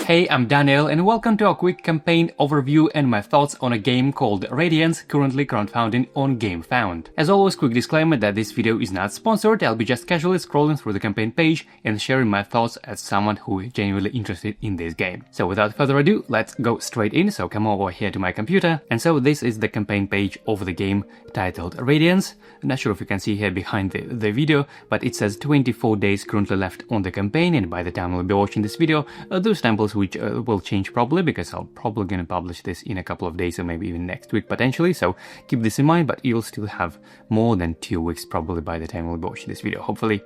Hey, I'm Daniel and welcome to a quick campaign overview and my thoughts on a game called Radiance, currently crowdfunding on Gamefound. As always, quick disclaimer that this video is not sponsored, I'll be just casually scrolling through the campaign page and sharing my thoughts as someone who is genuinely interested in this game. So without further ado, let's go straight in, so come over here to my computer. And so this is the campaign page of the game titled Radiance. I'm not sure if you can see here behind the video, but it says 24 days currently left on the campaign, and by the time we'll be watching this video, those temples which will change probably, because I'll probably gonna publish this in a couple of days or maybe even next week potentially, so keep this in mind, but you'll still have more than 2 weeks probably by the time we'll be watching this video, hopefully.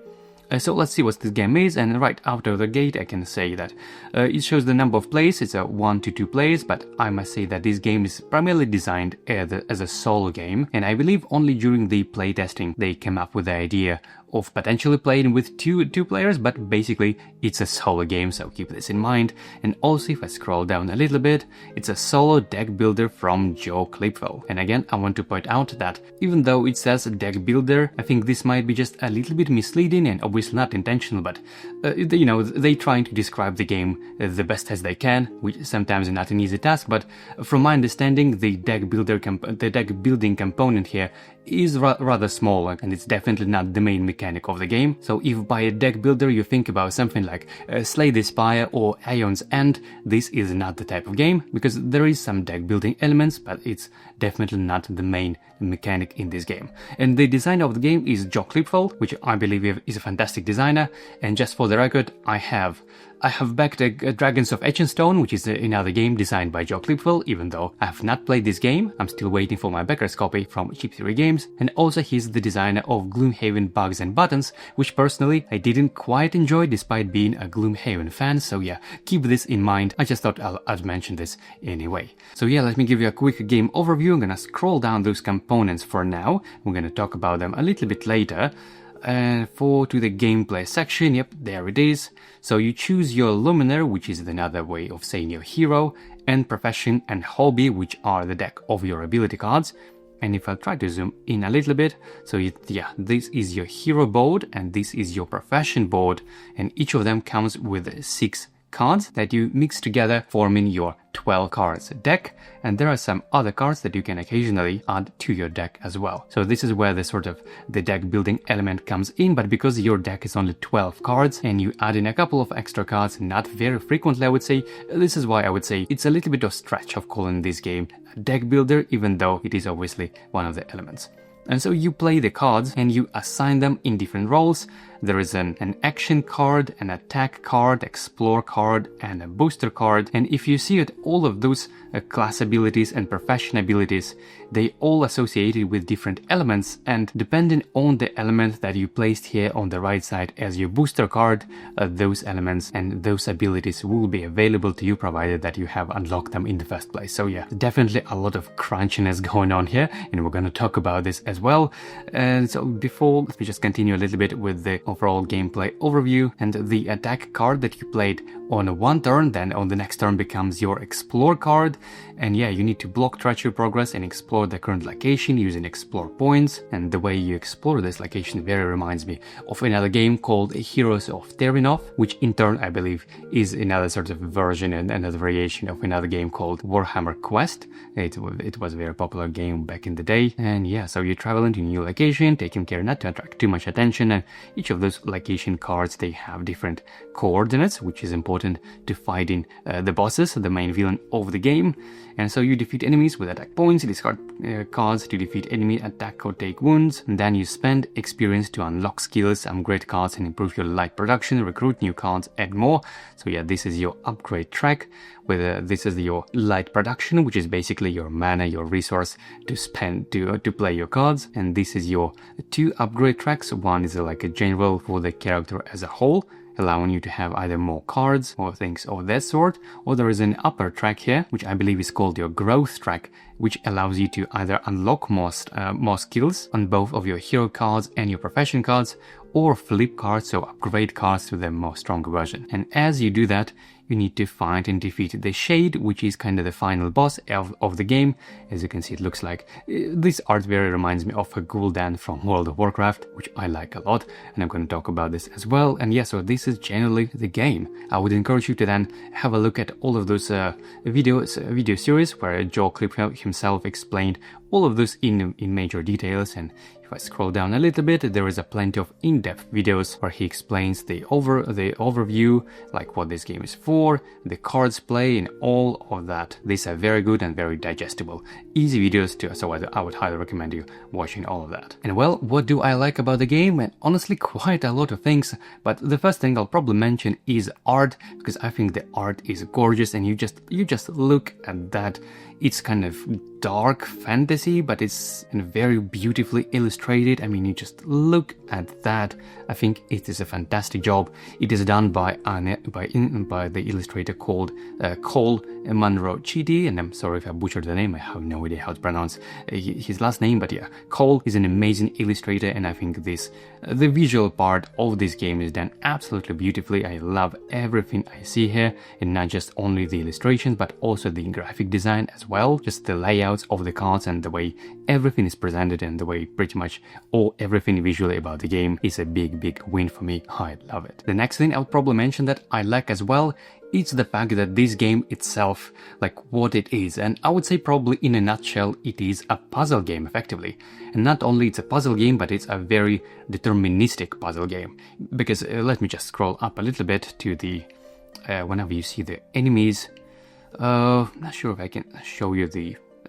So let's see what this game is, and right after the gate I can say that it shows the number of players. It's a 1 to 2 players, but I must say that this game is primarily designed as a solo game, and I believe only during the playtesting they came up with the idea of potentially playing with two players, but basically it's a solo game, so keep this in mind. And also, if I scroll down a little bit, it's a solo deck builder from Joe Klipfel. And again, I want to point out that even though it says deck builder, I think this might be just a little bit misleading and obviously not intentional, but you know, they trying to describe the game the best as they can, which sometimes is not an easy task, but from my understanding, the deck building component here is rather small, and it's definitely not the main mechanic of the game. So if by a deck builder you think about something like Slay the Spire or Aeon's End, this is not the type of game, because there is some deck building elements, but it's definitely not the main mechanic in this game. And the designer of the game is Joe Klipfel, which I believe is a fantastic designer. And just for the record, I have backed Dragons of Etchinstone, which is another game designed by Joe Klipfel, even though I have not played this game. I'm still waiting for my backer's copy from Cheap Theory Games. And also he's the designer of Gloomhaven Bugs and Buttons, which personally I didn't quite enjoy despite being a Gloomhaven fan, so yeah, keep this in mind. I just thought I'd mention this anyway. So yeah, let me give you a quick game overview. I'm gonna scroll down those components for now. We're gonna talk about them a little bit later. And to the gameplay section, yep, there it is. So you choose your luminaire, which is another way of saying your hero, and profession and hobby, which are the deck of your ability cards. And if I'll try to zoom in a little bit, so yeah, this is your hero board and this is your profession board, and each of them comes with 6 cards that you mix together, forming your 12 cards deck. And there are some other cards that you can occasionally add to your deck as well. So this is where the deck building element comes in, but because your deck is only 12 cards and you add in a couple of extra cards, not very frequently I would say, this is why I would say it's a little bit of stretch of calling this game a deck builder, even though it is obviously one of the elements. And so you play the cards and you assign them in different roles. There is an action card, an attack card, explore card, and a booster card. And if you see it, all of those class abilities and profession abilities, they all associated with different elements, and depending on the element that you placed here on the right side as your booster card, those elements and those abilities will be available to you, provided that you have unlocked them in the first place. So yeah, definitely a lot of crunchiness going on here, and we're going to talk about this as well. And so before, let me just continue a little bit with the overall gameplay overview. And the attack card that you played on one turn, then on the next turn becomes your explore card. And yeah, you need to block treachery progress and explore the current location using explore points. And the way you explore this location very reminds me of another game called Heroes of Terranov, which in turn I believe is another sort of version and another variation of another game called Warhammer Quest. It was a very popular game back in the day. And yeah, so you travel into a new location, taking care not to attract too much attention, and each of those location cards, they have different coordinates, which is important to fighting the bosses, the main villain of the game. And so you defeat enemies with attack points, discard cards to defeat enemy attack or take wounds, and then you spend experience to unlock skills, upgrade cards and improve your light production, recruit new cards, add more. So yeah, this is your upgrade track, where this is your light production, which is basically your mana, your resource to spend to play your cards. And this is your 2 upgrade tracks. One is like a general for the character as a whole, allowing you to have either more cards or things of that sort, or there is an upper track here, which I believe is called your growth track, which allows you to either unlock more skills on both of your hero cards and your profession cards, or flip cards, so upgrade cards to the more stronger version. And as you do that, you need to find and defeat the Shade, which is kind of the final boss of the game. As you can see, it looks like this art very reminds me of a Gul'dan from World of Warcraft, which I like a lot, and I'm going to talk about this as well. And yeah, so this is generally the game. I would encourage you to then have a look at all of those video series where Joe Klipfel himself explained all of this in major details. And if I scroll down a little bit, there is a plenty of in-depth videos where he explains the overview, like what this game is for, the cards play, and all of that. These are very good and very digestible, easy videos too, so I would highly recommend you watching all of that. And well, what do I like about the game? And honestly, quite a lot of things, but the first thing I'll probably mention is art, because I think the art is gorgeous, and you just look at that. It's kind of dark fantasy, but it's very beautifully illustrated. I mean, you just look at that. I think it is a fantastic job. It is done by the illustrator called Cole Munro Chidi, and I'm sorry if I butchered the name. I have no idea how to pronounce his last name, but yeah, Cole is an amazing illustrator, and I think the visual part of this game is done absolutely beautifully. I love everything I see here, and not just only the illustrations, but also the graphic design as well. Just the layouts of the cards and the way everything is presented, and the way pretty much everything visually about the game is a big win for me. I love it. The next thing I would probably mention that I like as well, it's the fact that this game itself, like what it is, and I would say probably in a nutshell, it is a puzzle game effectively. And not only it's a puzzle game, but it's a very deterministic puzzle game. Because let me just scroll up a little bit to the, whenever you see the enemies, not sure if I can show you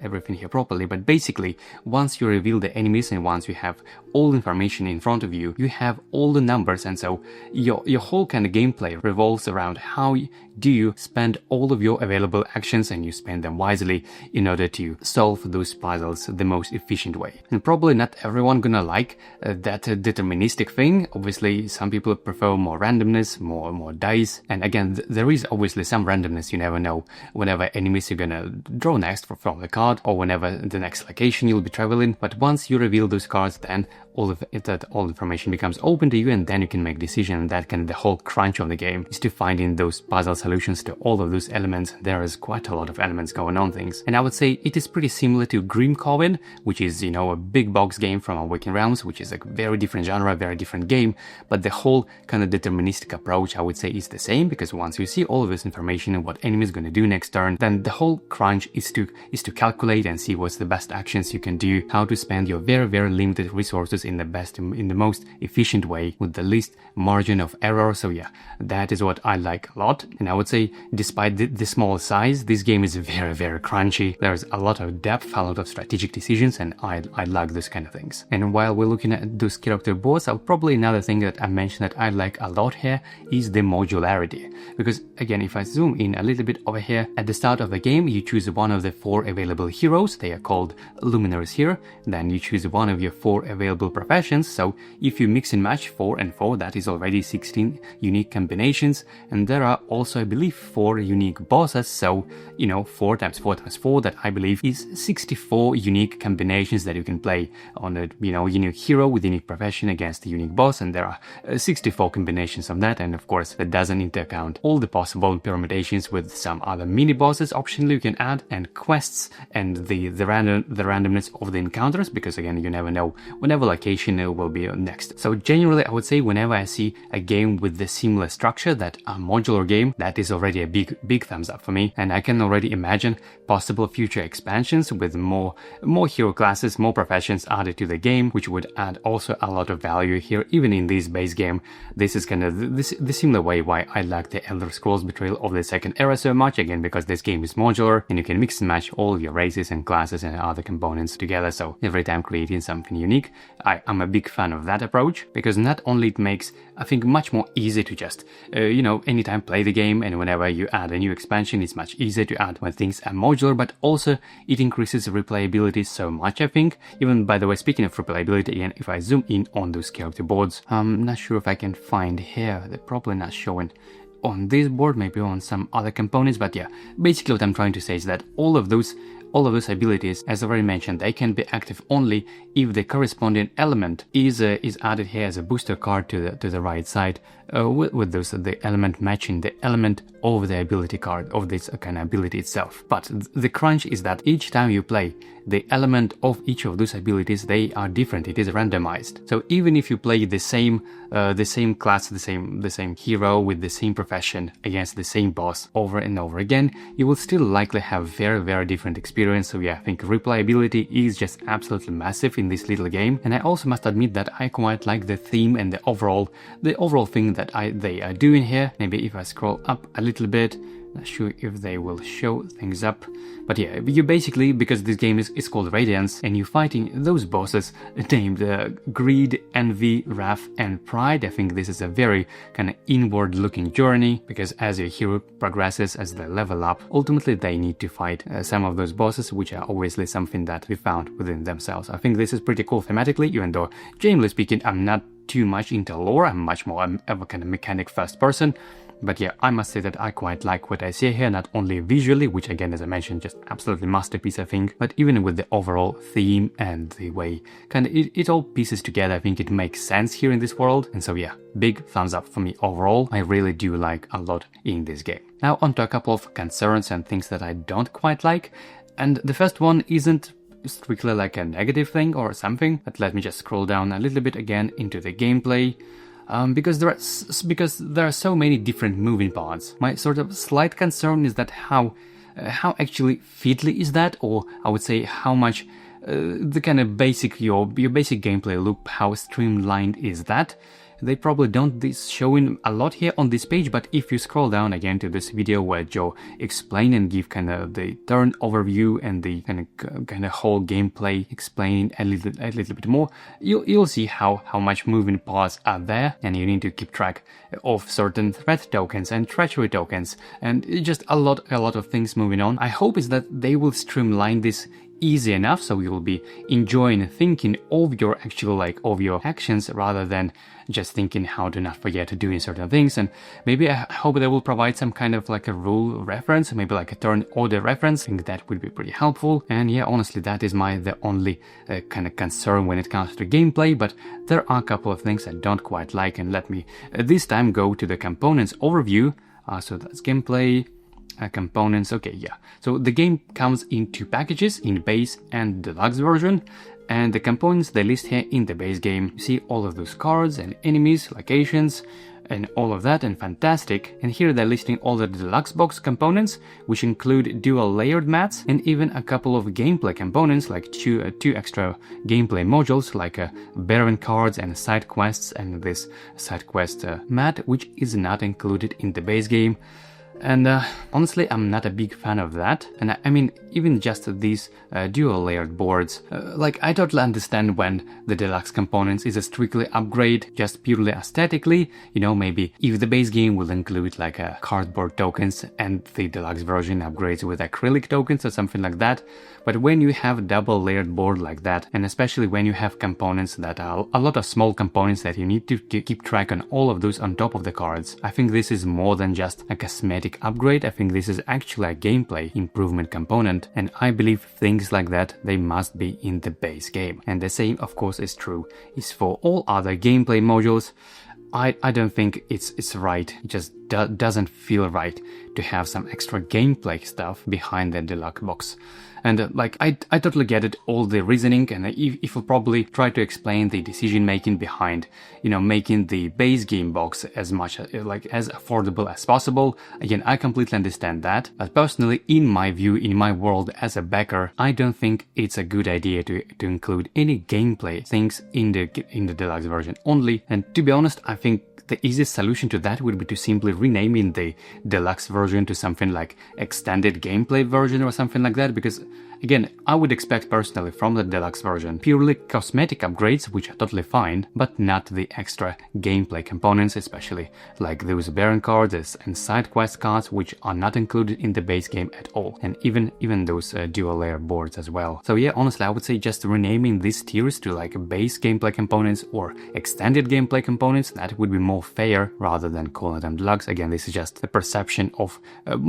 everything here properly, but basically once you reveal the enemies and once you have all information in front of you, you have all the numbers, and so your whole kind of gameplay revolves around how do you spend all of your available actions, and you spend them wisely in order to solve those puzzles the most efficient way. And probably not everyone gonna like that deterministic thing. Obviously some people prefer more randomness, more dice, and again there is obviously some randomness. You never know whenever enemies you're gonna draw next from the card, or whenever the next location you'll be traveling. But once you reveal those cards, then all information becomes open to you, and then you can make decisions. And that kind of the whole crunch of the game is to finding those puzzle solutions to all of those elements. There is quite a lot of elements going on things, and I would say it is pretty similar to Gloomhaven, which is, you know, a big box game from Awakened Realms, which is a very different genre, very different game, but the whole kind of deterministic approach I would say is the same, because once you see all of this information and what enemy is going to do next turn, then the whole crunch is to calculate and see what's the best actions you can do, how to spend your very limited resources in the most efficient way with the least margin of error. So yeah, that is what I like a lot. And I would say despite the small size, this game is very crunchy. There's a lot of depth, a lot of strategic decisions, and I like those kind of things. And while we're looking at those character boards, probably another thing that I mentioned that I like a lot here is the modularity. Because again, if I zoom in a little bit over here, at the start of the game you choose one of the 4 available heroes. They are called luminaries here. Then you choose one of your 4 available professions. So if you mix and match 4 and 4, that is already 16 unique combinations. And there are also, I believe, 4 unique bosses. So, you know, 4 times 4 times 4, that I believe is 64 unique combinations that you can play on a, you know, unique hero with unique profession against a unique boss. And there are 64 combinations of that. And of course, that doesn't into account all the possible permutations with some other mini bosses optionally you can add, and quests, and the randomness of the encounters, because again, you never know whenever location will be next. So generally I would say whenever I see a game with the similar structure, that a modular game, that is already a big thumbs up for me. And I can already imagine possible future expansions with more hero classes, more professions added to the game, which would add also a lot of value here even in this base game. This is kind of the similar way why I like the Elder Scrolls Betrayal of the Second Era so much, again because this game is modular and you can mix and match all of your races and classes and other components together, so every time creating something unique. I'm a big fan of that approach, because not only it makes, I think, much more easy to just, you know, anytime play the game, and whenever you add a new expansion, it's much easier to add when things are modular, but also it increases replayability so much, I think. Even, by the way, speaking of replayability, again, if I zoom in on those character boards, I'm not sure if I can find here, they're probably not showing on this board, maybe on some other components, but yeah, basically what I'm trying to say is that all of those abilities, as already mentioned, they can be active only if the corresponding element is added here as a booster card to the right side with those the element matching the element of the ability card of this kind of ability itself. But the crunch is that each time you play, the element of each of those abilities, they are different. It is randomized. So even if you play the same class, the same hero with the same profession against the same boss over and over again, you will still likely have very different experience. So yeah, I think replayability is just absolutely massive in this little game. And I also must admit that I quite like the theme and the overall thing that they are doing here. Maybe if I scroll up a little bit, not sure if they will show things up, but yeah, you basically, because this game is called Radiance, and you're fighting those bosses named Greed, Envy, Wrath, and Pride. I think this is a very kind of inward-looking journey, because as your hero progresses, as they level up, ultimately they need to fight some of those bosses, which are obviously something that we found within themselves. I think this is pretty cool thematically, even though, generally speaking, I'm not too much into lore. I'm a kind of mechanic first person. But yeah, I must say that I quite like what I see here, not only visually, which again, as I mentioned, just absolutely masterpiece, I think, but even with the overall theme and the way kind of it all pieces together. I think it makes sense here in this world. And so yeah, big thumbs up for me overall. I really do like a lot in this game. Now onto a couple of concerns and things that I don't quite like. And the first one isn't strictly like a negative thing or something, but let me just scroll down a little bit again into the gameplay. Because there are so many different moving parts. My sort of slight concern is that how actually fiddly is that, or I would say how much the kind of basic your basic gameplay loop, how streamlined is that. They probably don't this showing a lot here on this page, but if you scroll down again to this video where Joe explain and give kind of the turn overview and the kind of whole gameplay explaining a little bit more, you'll see how much moving parts are there, and you need to keep track of certain threat tokens and treachery tokens, and just a lot of things moving on. I hope is that they will streamline this easy enough so you will be enjoying thinking of your actual of your actions rather than just thinking how to not forget doing certain things. And maybe I hope they will provide some kind of like a rule reference, maybe like a turn order reference. I think that would be pretty helpful. And yeah, honestly, that is the only kind of concern when it comes to gameplay, but there are a couple of things I don't quite like, and let me this time go to the components overview. So that's gameplay. Components. Okay, yeah. So the game comes in two packages, in base and deluxe version, and the components they list here in the base game. You see all of those cards and enemies, locations, and all of that, and fantastic. And here they're listing all the deluxe box components, which include dual layered mats and even a couple of gameplay components, like two extra gameplay modules, like Baron cards and side quests, and this side quest mat, which is not included in the base game. And honestly, I'm not a big fan of that. And I mean, even just these dual layered boards, I totally understand when the deluxe components is a strictly upgrade, just purely aesthetically. You know, maybe if the base game will include like a cardboard tokens and the deluxe version upgrades with acrylic tokens or something like that. But when you have double layered board like that, and especially when you have components that are a lot of small components that you need to keep track on all of those on top of the cards, I think this is more than just a cosmetic upgrade. I think this is actually a gameplay improvement component, and I believe things like that, they must be in the base game. And the same, of course, is true for all other gameplay modules. I don't think it's right. It just doesn't feel right to have some extra gameplay stuff behind the deluxe box. And I totally get it, all the reasoning, and if you'll probably try to explain the decision making behind, you know, making the base game box as much as affordable as possible. Again, I completely understand that, but personally, in my view, in my world as a backer, I don't think it's a good idea to include any gameplay things in the deluxe version only. And to be honest, I think the easiest solution to that would be to simply renaming the deluxe version to something like extended gameplay version or something like that, because again, I would expect personally from the deluxe version purely cosmetic upgrades, which are totally fine, but not the extra gameplay components, especially like those Baron cards and side quest cards, which are not included in the base game at all, and even those dual layer boards as well. So yeah, honestly, I would say just renaming these tiers to like base gameplay components or extended gameplay components, that would be more fair rather than calling them deluxe. Again, this is just the perception of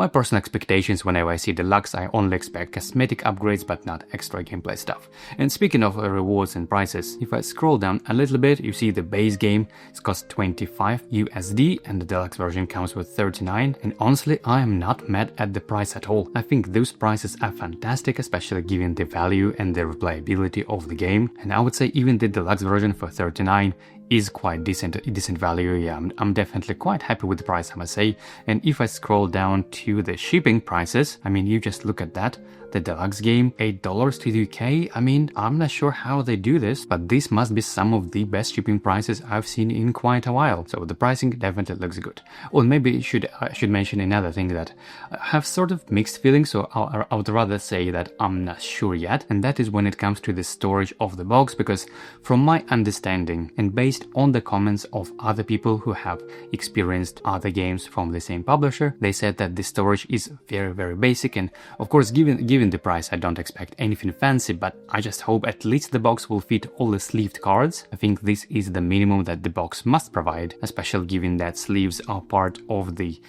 my personal expectations. Whenever I see deluxe, I only expect cosmetic upgrades but not extra gameplay stuff. And speaking of rewards and prices, if I scroll down a little bit, you see the base game is cost 25 USD and the deluxe version comes with 39, and honestly I am not mad at the price at all. I think those prices are fantastic, especially given the value and the replayability of the game, and I would say even the deluxe version for 39 is quite decent value. Yeah, I'm definitely quite happy with the price, I must say. And if I scroll down to the shipping prices, I mean, you just look at that. The deluxe game, $8 to the UK. I mean, I'm not sure how they do this, but this must be some of the best shipping prices I've seen in quite a while. So the pricing definitely looks good. Or maybe I should mention another thing that I have sort of mixed feelings, so I would rather say that I'm not sure yet, and that is when it comes to the storage of the box, because from my understanding and based on the comments of other people who have experienced other games from the same publisher, they said that the storage is very, very basic, and of course given the price I don't expect anything fancy, but I just hope at least the box will fit all the sleeved cards. I think this is the minimum that the box must provide, especially given that sleeves are part of the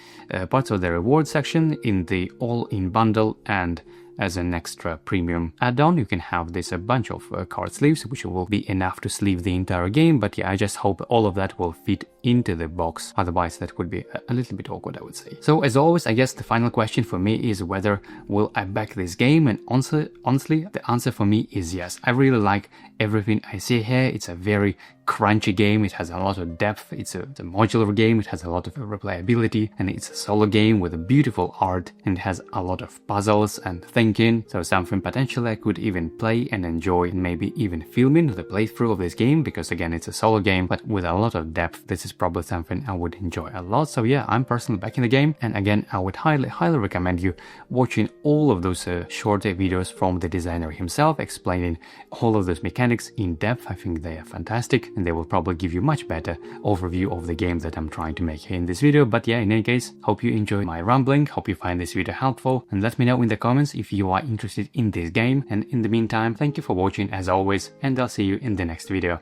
reward section in the all-in bundle, and as an extra premium add-on you can have this a bunch of card sleeves, which will be enough to sleeve the entire game. But yeah, I just hope all of that will fit into the box, otherwise that would be a little bit awkward, I would say. So as always, I guess the final question for me is whether will I back this game, and honestly the answer for me is yes. I really like everything I see here. It's a very crunchy game, it has a lot of depth, it's a modular game, it has a lot of replayability, and it's a solo game with a beautiful art, and it has a lot of puzzles and thinking, so something potentially I could even play and enjoy, and maybe even filming the playthrough of this game, because again it's a solo game but with a lot of depth. This is probably something I would enjoy a lot. So yeah, I'm personally backing the game, and again I would highly recommend you watching all of those shorter videos from the designer himself explaining all of those mechanics in depth. I think they are fantastic, and they will probably give you much better overview of the game that I'm trying to make here in this video. But yeah, in any case, hope you enjoy my rambling, hope you find this video helpful, and let me know in the comments if you are interested in this game. And in the meantime, thank you for watching as always, and I'll see you in the next video.